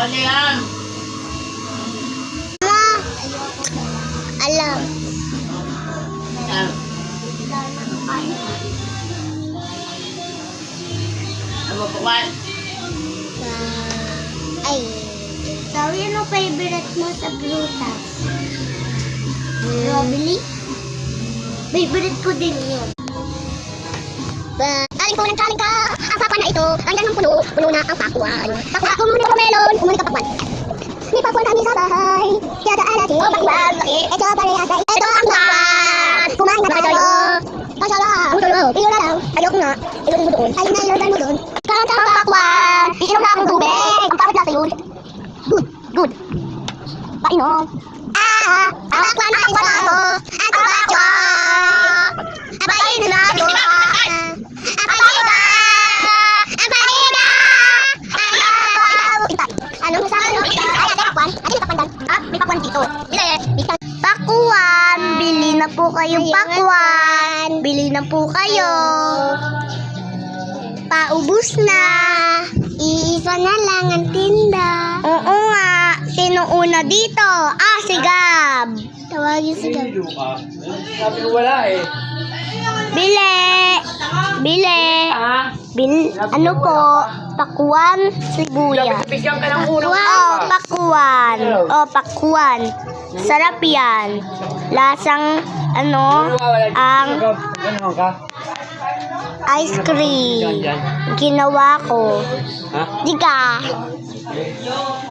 Ano yan? Alam. Yan. Ano po ba? Ay. Sorry, ano favorite mo sa prutas? Strawberry? Favorite ko din yun. Kaling ka! Ang pakwan na ito, andyan ang puno na ang pakwan. Pakwan, kumuni ka melon, kumuni ka pakwan. May pakwan kami sa bahay, kaya daan natin. Oh, pakwan! Ito parehas na ito ang pakwan! Kumain na tayo! Masarap! Iyo na lang. Ayoko nga. Ilog mo doon. Ayun na, ilog mo doon. Kakang pakwan! Iinom na akong tubig! Ang kapit natin yun. Good. Painom. Ang pakwan na ako! Ang pakwan! Painom na ako! Pakwan, bili na po kayong pakwan. Bili na po kayo. Paubos na. Iisa na lang ang tinda. Oo nga. Sino una dito? Si Gab. Tawagin si Gab. Sabi ko wala eh. Bili. Ano po? Pakwan, sibuyas. Pisyan ka ng unang Pakwan. Sarap yan. Lasang, ang ice cream. Ginawa ko. Ha? Diga.